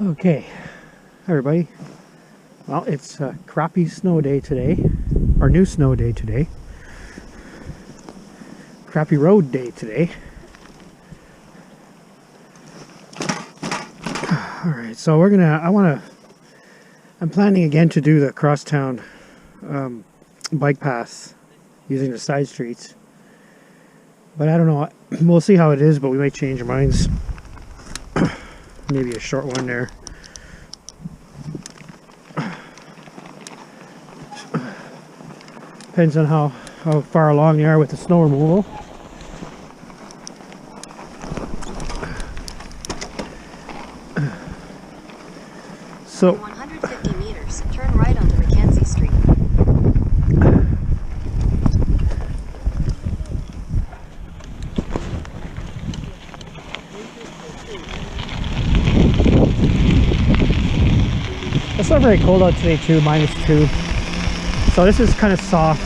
Okay, hi everybody. Well, it's a crappy snow day today, or new snow day today. Crappy road day today. Alright, so I'm planning again to do the crosstown bike paths using the side streets. But I don't know, we'll see how it is, but we might change our minds. Maybe a short one there. Depends on how far along you are with the snow removal. So 150 meters, turn right onto Mackenzie Street. It's not very cold out today too, -2. So this is kind of soft,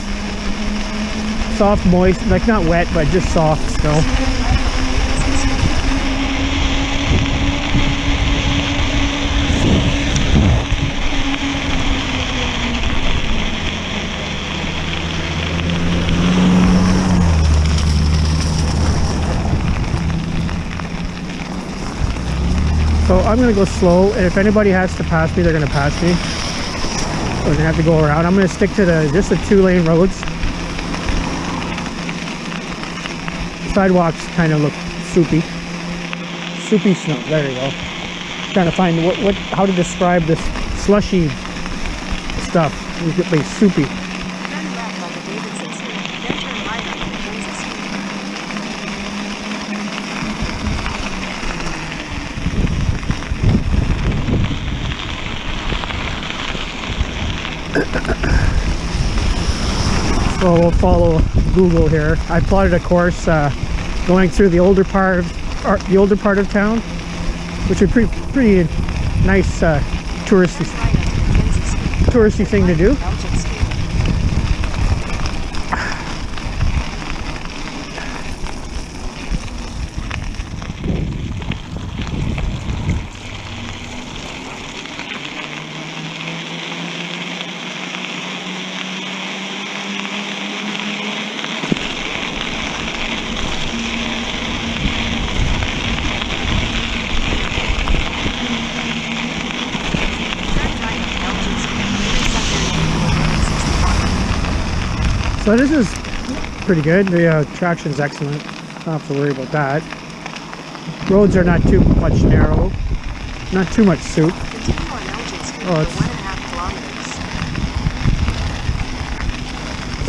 moist, like not wet, but just soft snow. So I'm going to go slow, and if anybody has to pass me, they're going to pass me. We're going to have to go around. I'm going to stick to just the 2-lane roads. Sidewalks kind of look soupy. Soupy snow. There you go. Trying to find how to describe this slushy stuff. You could be soupy. Turn left onto Davidson Street, then turn right onto Mackenzie Street. So we'll follow Google here. I plotted a course going through the older part of town, which is pretty nice touristy thing to do. So this is pretty good. The traction's excellent. Don't have to worry about that. Roads are not too much narrow, not too much soup. Continue on Elgin Street Oh, for 1.5 kilometers.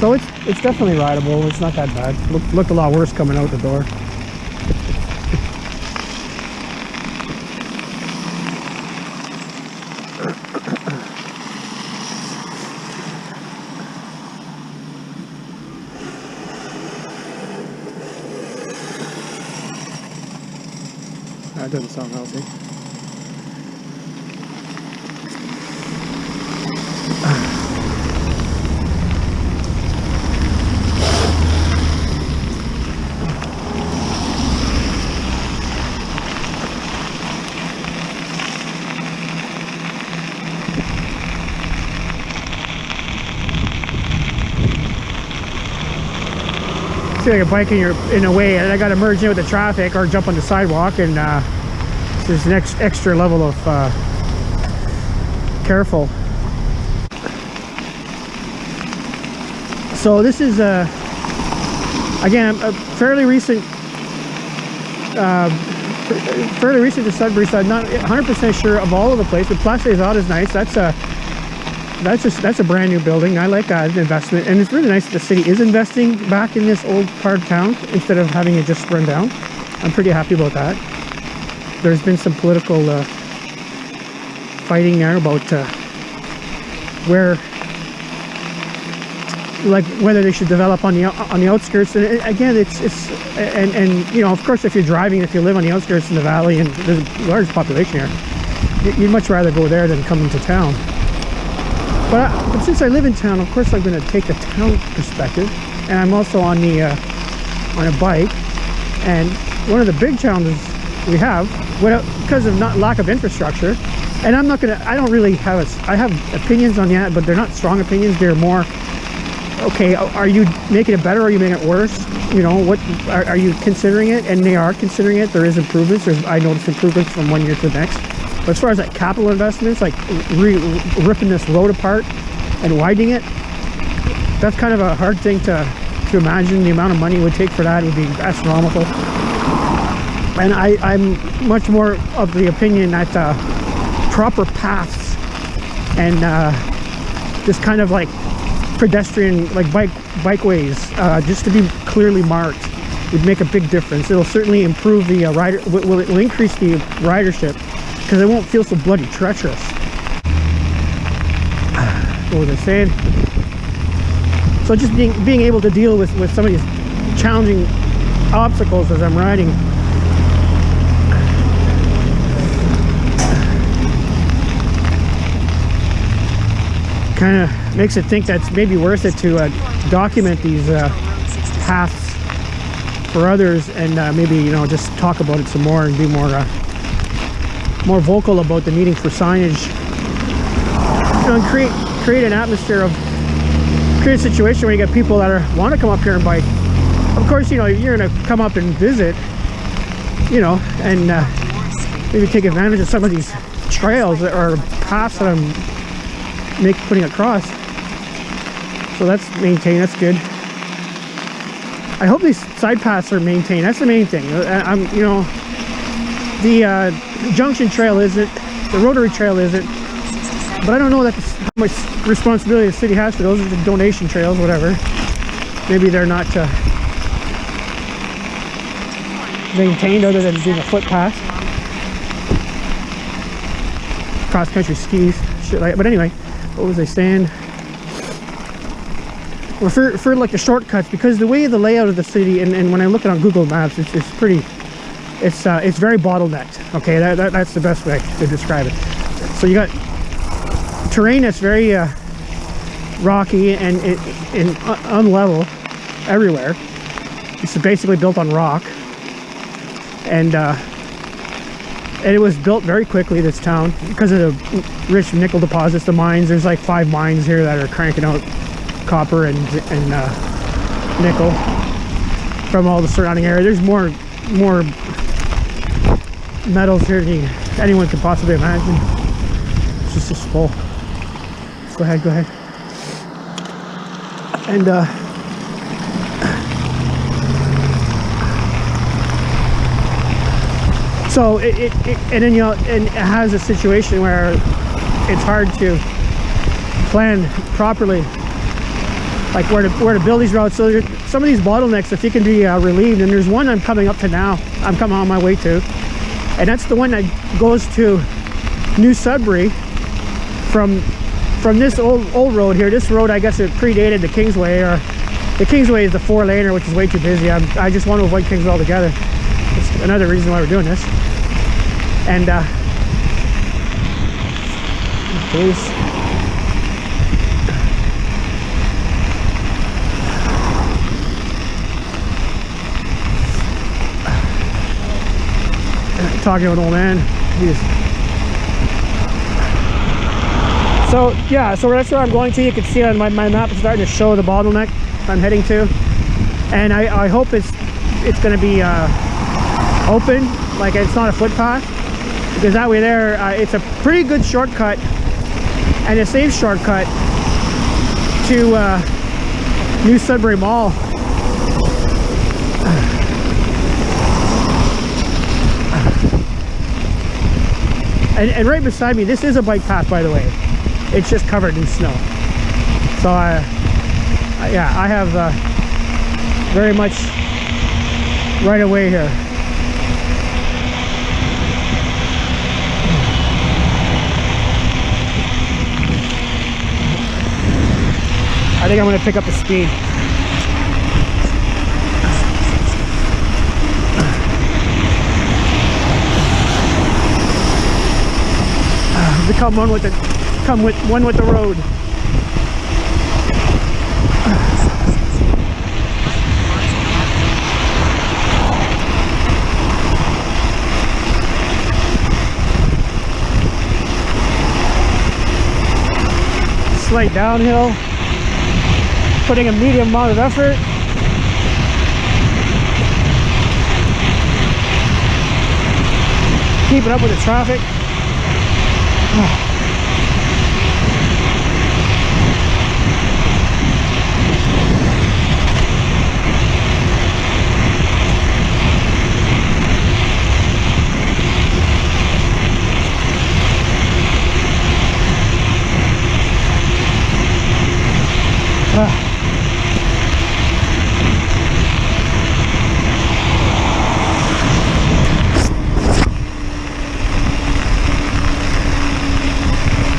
So it's definitely rideable. It's not that bad. Looked a lot worse coming out the door. That doesn't sound healthy. See like a bike in a way, and I got to merge in with the traffic or jump on the sidewalk, and there's an extra level of careful. So this is again a fairly recent to Sudbury, so I'm not 100% sure of all of the place, but Place des Arts is nice. That's a brand new building. I like that investment, and it's really nice that the city is investing back in this old part of town instead of having it just run down. I'm pretty happy about that. There's been some political fighting there about whether they should develop on the outskirts. And again, and you know, of course, if you live on the outskirts in the valley and there's a large population here, you'd much rather go there than come into town. But since I live in town, of course, I'm going to take the town perspective, and I'm also on a bike. And one of the big challenges we have because of lack of infrastructure. And I'm not gonna, I don't really have I have opinions on that, but they're not strong opinions. They're more, okay, are you making it better or are you making it worse? You know, what are you considering it? And they are considering it. There is improvements. I noticed improvements from one year to the next. But as far as like capital investments, like ripping this road apart and widening it, that's kind of a hard thing to imagine. The amount of money it would take for that would be astronomical. And I'm much more of the opinion that proper paths and just kind of like pedestrian, like bikeways, just to be clearly marked, would make a big difference. It'll certainly improve the will increase the ridership because it won't feel so bloody treacherous. What was I saying? So just being able to deal with some of these challenging obstacles as I'm riding. Kind of makes it think that's maybe worth it to document these paths for others, and maybe, you know, just talk about it some more and be more vocal about the needing for signage, you know, and create an atmosphere of, create a situation where you get people that want to come up here and bike. Of course, you know, you're going to come up and visit, you know, and maybe take advantage of some of these trails or paths that I'm putting across. So that's maintained. That's good. I hope these side paths are maintained. That's the main thing. You know, the junction trail isn't, the rotary trail isn't, but I don't know how much responsibility the city has for those. Are the donation trails, whatever. Maybe they're not maintained other than being a footpath. Cross country skis, shit like that. But anyway, what was I saying? Well, for like the shortcuts, because the way the layout of the city, and when I look at it on Google Maps, it's pretty, it's very bottlenecked. Okay, that's the best way to describe it. So you got terrain that's very rocky and unlevel everywhere. It's basically built on rock, and it was built very quickly, this town, because of the rich nickel deposits, the mines. There's like 5 mines here that are cranking out copper and nickel from all the surrounding area. There's more metals here than anyone could possibly imagine. It's just full. Go ahead. And so and then, you know, and it has a situation where it's hard to plan properly, like where to build these roads. So some of these bottlenecks, if you can be relieved, and there's one I'm coming up to now, I'm coming on my way to, and that's the one that goes to New Sudbury from this old road here. This road, I guess it predated the Kingsway, or the Kingsway is the 4-laner, which is way too busy. I just want to avoid Kingsway altogether. That's another reason why we're doing this. And please. Talking to an old man. Jeez. So yeah, so that's where I'm going to. You can see on my map, it's starting to show the bottleneck I'm heading to, and I hope it's going to be open, like it's not a footpath, because that way there, it's a pretty good shortcut and a safe shortcut to New Sudbury Mall. And right beside me, this is a bike path, by the way. It's just covered in snow. So yeah, I have very much right away here. I think I'm going to pick up the speed. Become one with the road. slight downhill, putting a medium amount of effort. Keeping up with the traffic.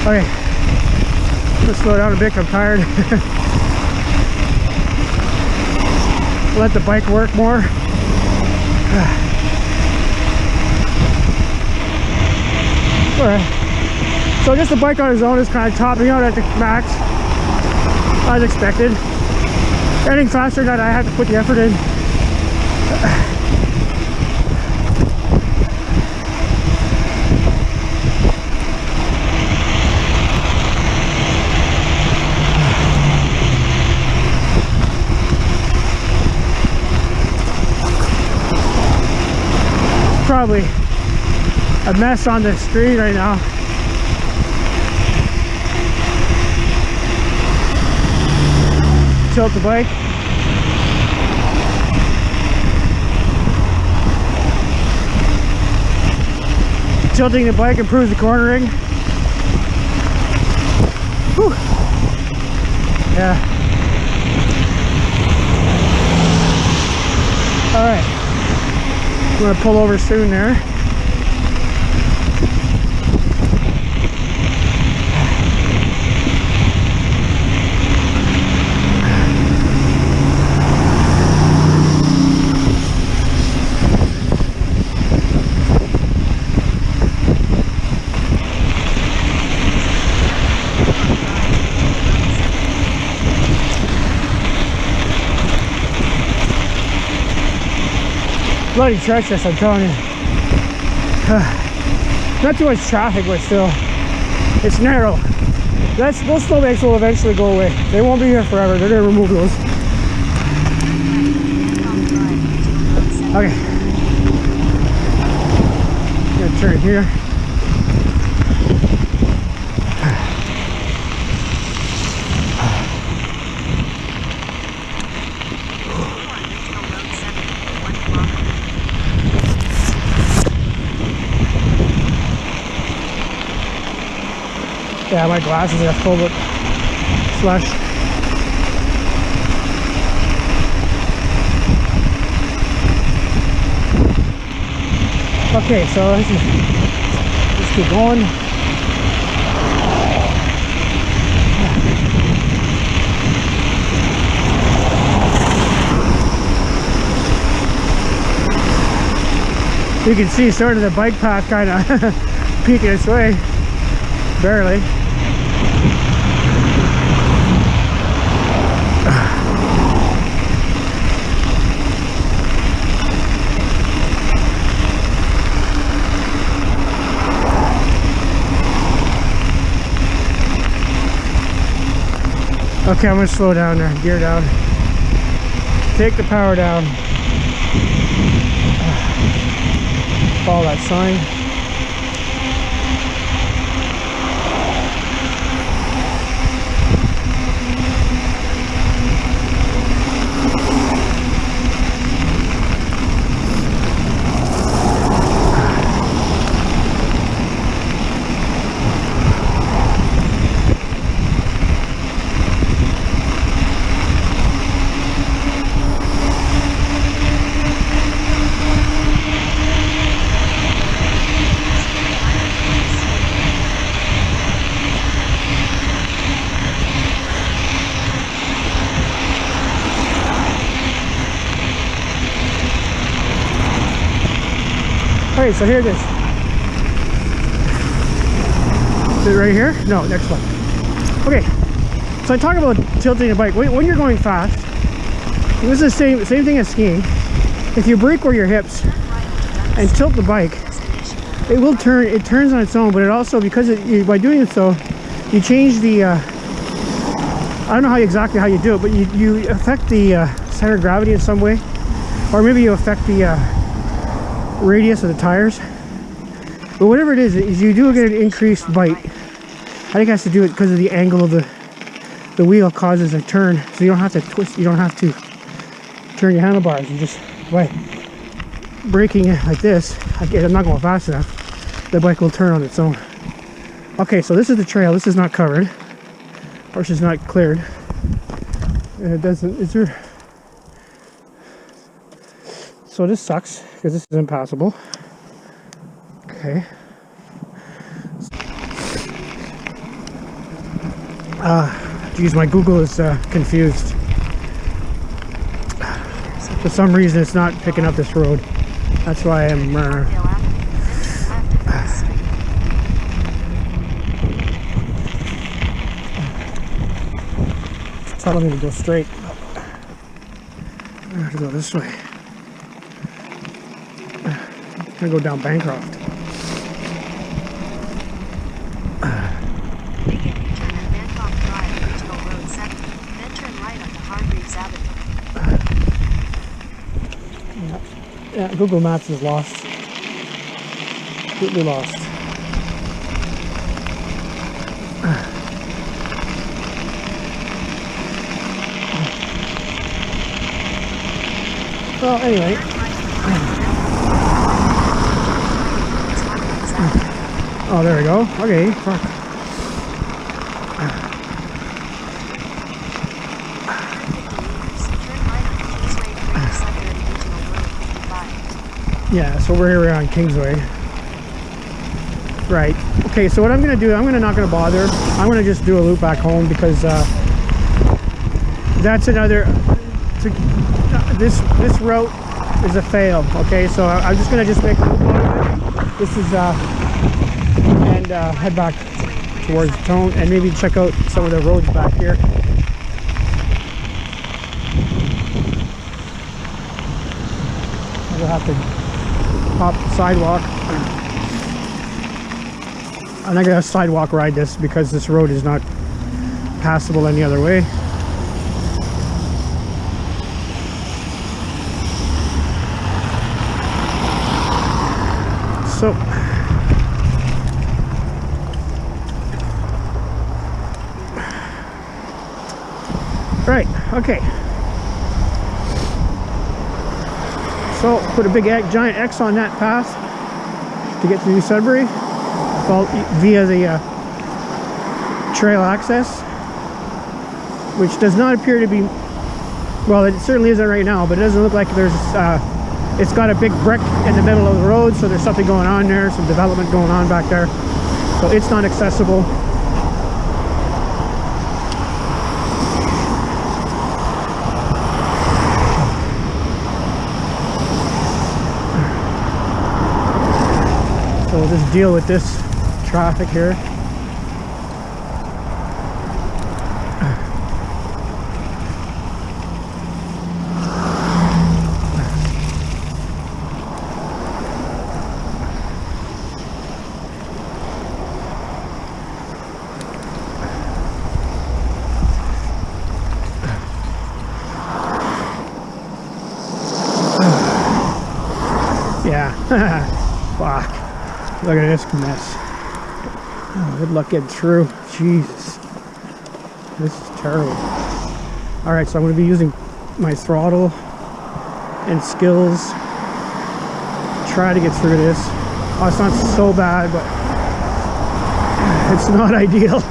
Okay, let's slow down a bit, I'm tired. Let the bike work more. Alright, so just the bike on its own is kind of topping out at the max, as expected. Anything faster than that, I have to put the effort in. Probably a mess on the street right now. Tilt the bike. Tilting the bike improves the cornering. Whew. Yeah. All right. I'm gonna pull over soon there. Bloody treacherous, I'm telling you. Not too much traffic, but still, it's narrow. Those snowbanks will eventually go away. They won't be here forever. They're gonna remove those. Okay. Gonna turn here. Yeah, my glasses are full of slush. Okay, so let's keep going. You can see sort of the bike path kind of peeking its way, barely. Okay, I'm gonna slow down there, gear down. Take the power down. Follow that sign. Alright, so here it is. Is it right here? No, next one. Okay, so I talk about tilting a bike. When you're going fast, this is the same thing as skiing. If you brake where your hips and tilt the bike, it will turn. It turns on its own, but it also, because by doing it so, you change the I don't know exactly how you do it, but you affect the center of gravity in some way, or maybe you affect the radius of the tires. But whatever it is you do get an increased bite. I think it has to do it because of the angle of the wheel causes a turn, so you don't have to twist. You don't have to turn your handlebars. You just, by braking it like this, I'm not going fast enough, the bike will turn on its own. Okay, so this is the trail. This is not covered, or it's not cleared. And it doesn't, is there? So this sucks, because this is impassable. Okay. Geez, my Google is confused. For some reason, it's not picking up this road. That's why I'm. It's telling me to go straight. I have to go this way. I'm gonna go down Bancroft. Yeah, Google Maps is lost. Completely lost. Well, anyway. Oh, there we go. Okay, fuck. Yeah, so we're here on Kingsway. Right. Okay, so what I'm going to do, I'm not going to bother. I'm going to just do a loop back home because that's another... This route is a fail. Okay, so I'm just going to make a loop out of it. This is... and head back towards Tone and maybe check out some of the roads back here. We'll have to hop the sidewalk. I'm not gonna sidewalk ride this because this road is not passable any other way. So right, okay. So put a big giant X on that path to get to New Sudbury via the trail access, which does not appear to be, well, it certainly isn't right now, but it doesn't look like there's, it's got a big brick in the middle of the road, so there's something going on there, some development going on back there, so it's not accessible. So we'll just deal with this traffic here. Yeah. Fuck. Look at this mess. Oh, good luck getting through. Jesus. This is terrible. Alright, so I'm going to be using my throttle and skills to try to get through this. Oh, it's not so bad, but it's not ideal.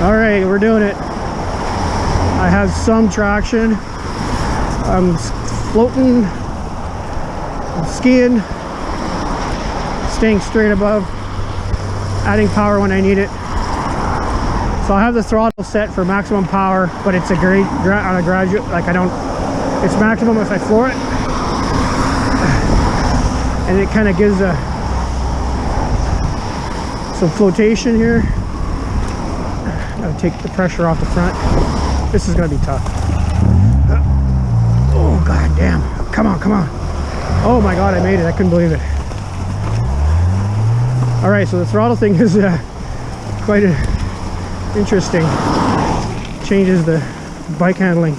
Alright, we're doing it. I have some traction. I'm floating, I'm skiing, staying straight above, adding power when I need it. So I have the throttle set for maximum power, but it's a great on a graduate, like I don't, it's maximum if I floor it, and it kind of gives some flotation here. Gotta take the pressure off the front. This is gonna be tough. Oh god damn! Come on, come on! Oh my god, I made it! I couldn't believe it. All right, so the throttle thing is quite Interesting. Changes the bike handling.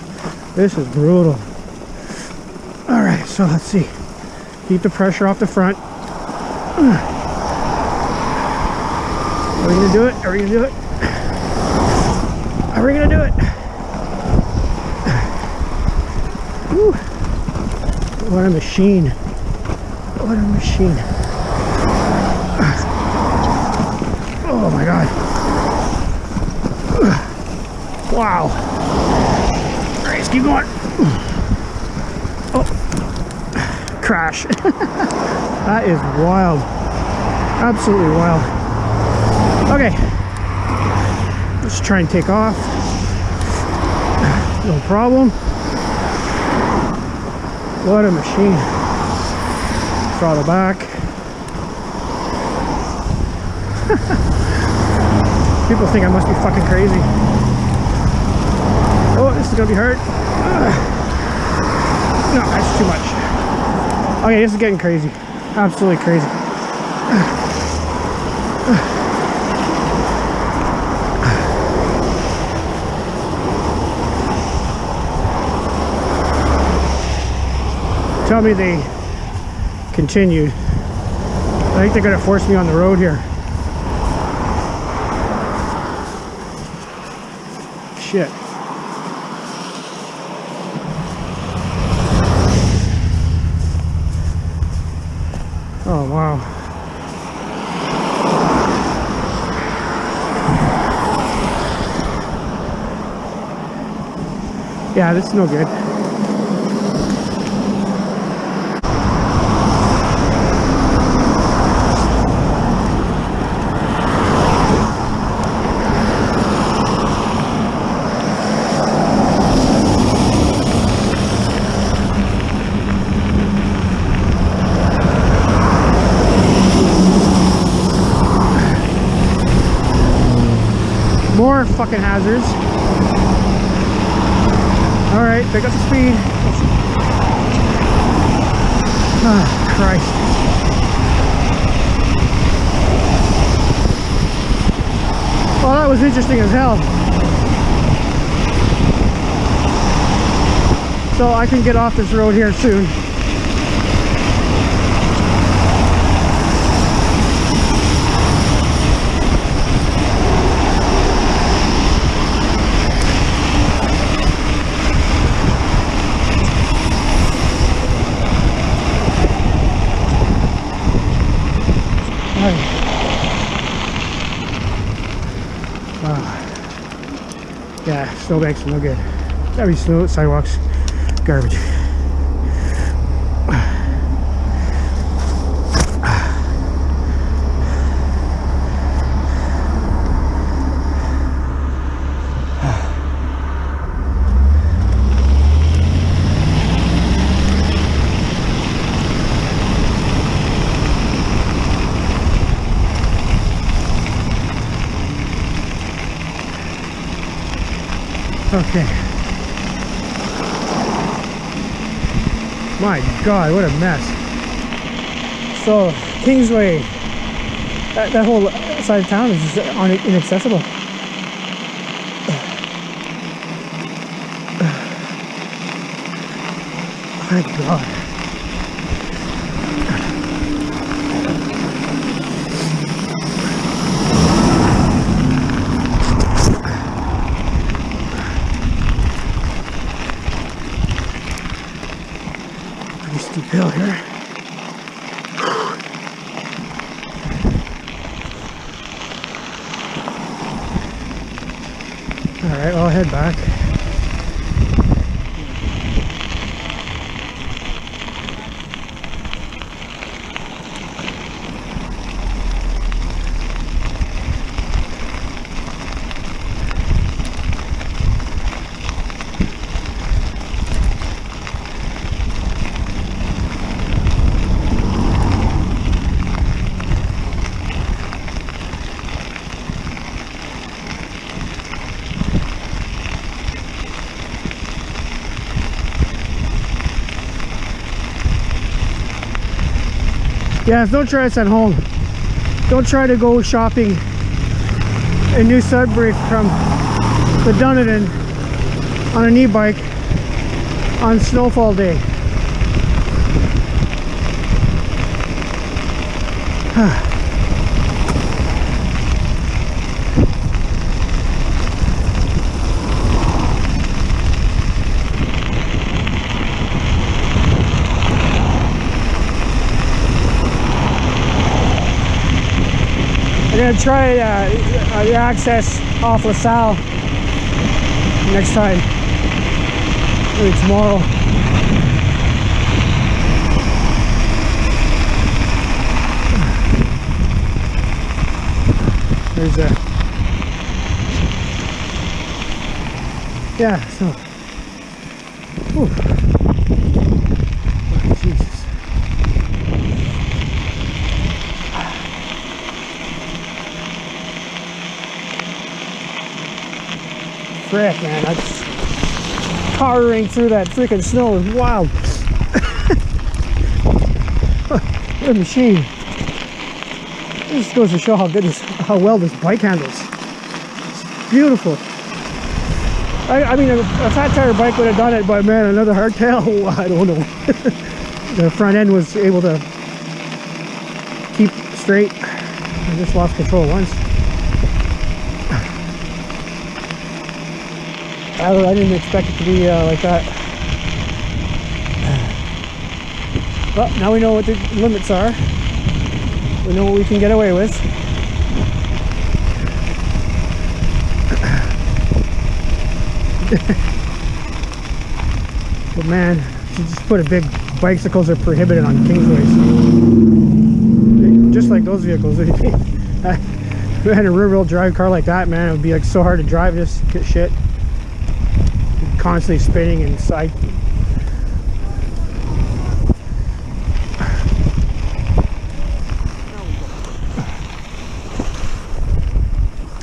This is brutal. All right, so let's see. Keep the pressure off the front. Are we gonna do it? Are we gonna do it? Are we gonna do it? Woo. What a machine. What a machine. Oh my God. Wow. All right, let's keep going. Oh, crash. That is wild. Absolutely wild. Okay. Let's try and take off. No problem. What a machine. Throttle back. People think I must be fucking crazy. Oh, this is gonna be hard. No, that's too much. Okay, this is getting crazy. Absolutely crazy. Tell me they continued. I think they're gonna force me on the road here. Shit. Oh wow. Yeah, this is no good. More fucking hazards. All right, pick up the speed. Ah, Christ. Well, that was interesting as hell. So I can get off this road here soon. Yeah, snowbanks are no good. Every snow sidewalks, garbage. Okay. My God, what a mess. So, Kingsway, that whole side of town is just inaccessible. My God. Steep hill here. All right, I'll head back. Yeah, don't try this at home. Don't try to go shopping in New Sudbury from the Dunedin on an e-bike on snowfall day. I'm gonna try the access off LaSalle next time, maybe tomorrow. There's a, yeah, so, whew. Jesus. Frick, man, that's powering through that freaking snow is wild. Good machine. This goes to show how good this, how well this bike handles. It's beautiful. I mean, a fat tire bike would have done it, but man, another hardtail, I don't know. The front end was able to keep straight. I just lost control once. I didn't expect it to be like that. But now we know what the limits are. We know what we can get away with. But man, you just put a big, bicycles are prohibited on Kingsways. Just like those vehicles. If we had a rear-wheel drive car like that, man, it would be like so hard to drive this shit. Constantly spinning and side.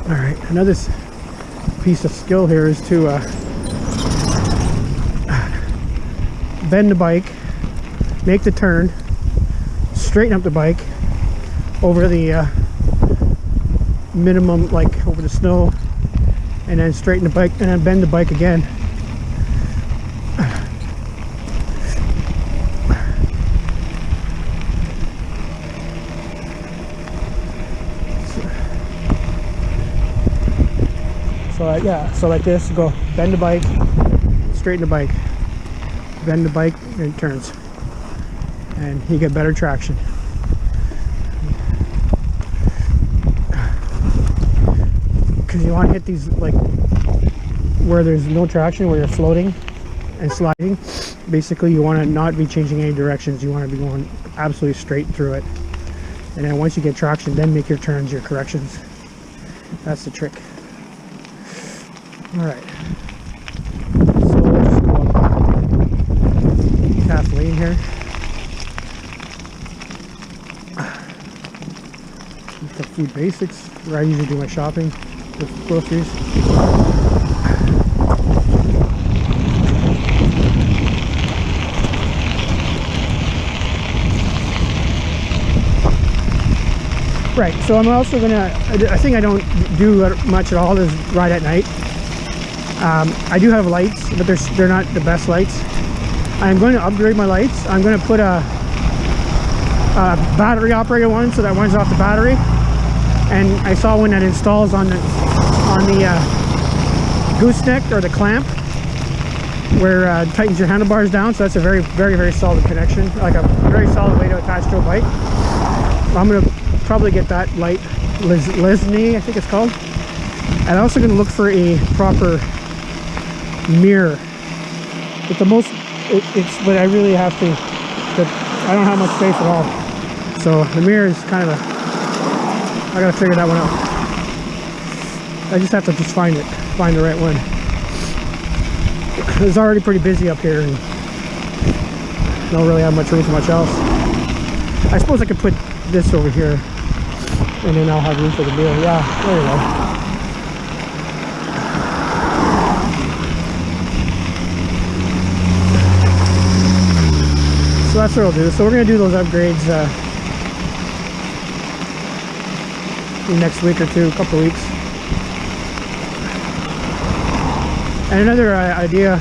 All right, another piece of skill here is to bend the bike, make the turn, straighten up the bike over the minimum, like over the snow, and then straighten the bike and then bend the bike again. So yeah, so like this, go bend the bike, straighten the bike, bend the bike, and it turns, and you get better traction. Because you want to hit these like where there's no traction, where you're floating and sliding. Basically, you want to not be changing any directions. You want to be going absolutely straight through it, and then once you get traction, then make your turns, your corrections. That's the trick. All right, so we'll just go up half lane here. Just a few basics where I usually do my shopping with groceries. Right, so I'm also gonna, I think I don't do much at all is ride at night. I do have lights, but they're not the best lights. I'm going to upgrade my lights. I'm going to put a battery operated one, so that runs off the battery. And I saw one that installs on the gooseneck or the clamp, where it tightens your handlebars down. So that's a very, very, very solid connection, like a very solid way to attach to a bike. I'm going to probably get that light, Lesney, I think it's called. And I'm also going to look for a proper mirror. But the most, but I really have to, I don't have much space at all. So the mirror is kind of I gotta figure that one out. I just have to find the right one. It's already pretty busy up here and don't really have much room for much else. I suppose I could put this over here and then I'll have room for the mirror. Yeah, there you go. So that's what I'll do. So we're going to do those upgrades in the next week or two, a couple of weeks. And another idea,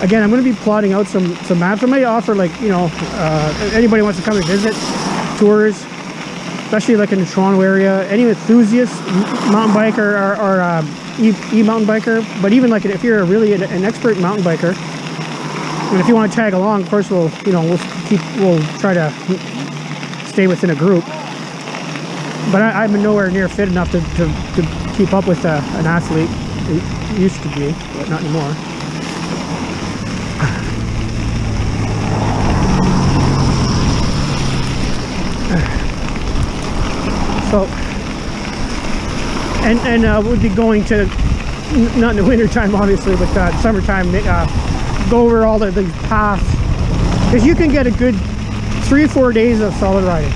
again, I'm going to be plotting out some maps. I might offer, like, you know, anybody wants to come and visit, tours, especially like in the Toronto area, any enthusiast mountain biker or e-mountain biker, but even like if you're really an expert mountain biker, and if you want to tag along, of course, we'll try to stay within a group. But I'm nowhere near fit enough to keep up with an athlete. It used to be, but not anymore. So, and we'll be going to, not in the winter time obviously, but summertime, go over all the paths, because you can get a good 3 or 4 days of solid riding.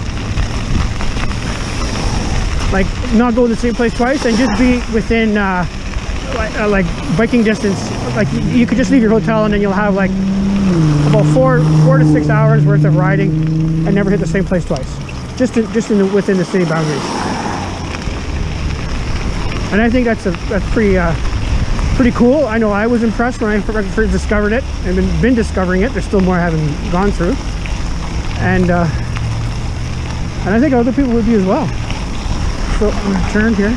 Like, not go to the same place twice, and just be within like biking distance. Like, you could just leave your hotel and then you'll have like about 4 to 6 hours worth of riding and never hit the same place twice, within the city boundaries. And I think that's pretty cool. I know I was impressed when I first discovered it, and been discovering it. There's still more I haven't gone through, and I think other people would be as well. So I'm going to turn here.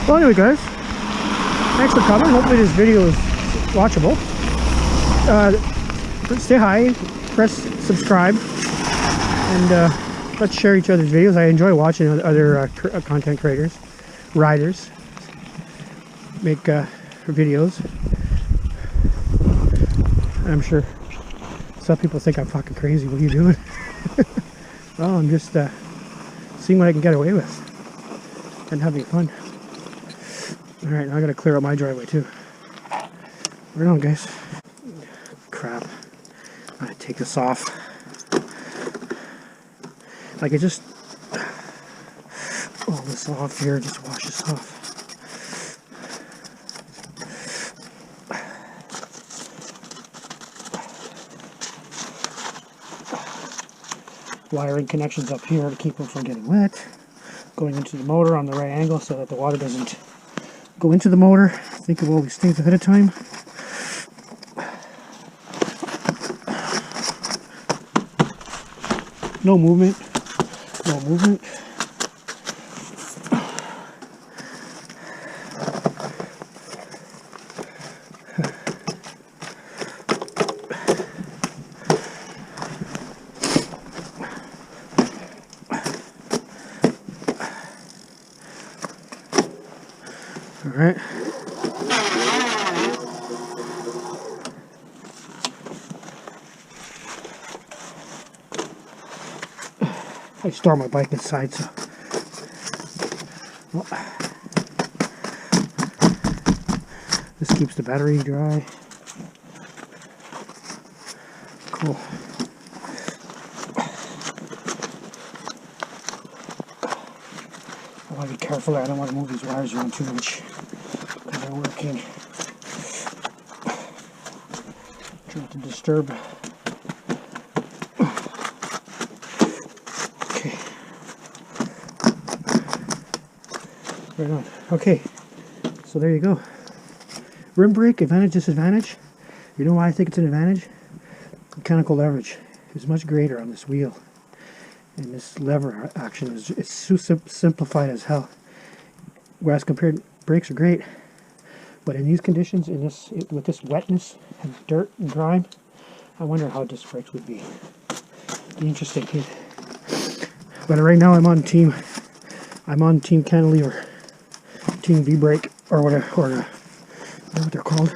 Well, anyway, guys, thanks for coming. Hopefully this video is watchable. Say hi, press subscribe, and let's share each other's videos. I enjoy watching other content creators, riders make videos. I'm sure some people think I'm fucking crazy. What are you doing? Well, I'm just seeing what I can get away with and having fun. Alright, now I gotta clear out my driveway too. Right on, guys. Crap. I gotta take this off. Like, it just... all this off here, just wash this off. Wiring connections up here to keep them from getting wet. Going into the motor on the right angle so that the water doesn't go into the motor. Think of all these things ahead of time. No movement. No movement. All right. I store my bike inside, so well, this keeps the battery dry. Cool. I want to be careful. I don't want to move these wires around too much because they're working. Try not to disturb. Okay. Right on. Okay. So there you go. Rim brake, advantage, disadvantage. You know why I think it's an advantage? Mechanical leverage is much greater on this wheel. And this lever action is so simplified as hell. Whereas compared, brakes are great, but in these conditions, with this wetness and dirt and grime, I wonder how disc brakes would be. Interesting. But right now I'm on team cantilever, team V brake, or whatever, or I don't know what they're called.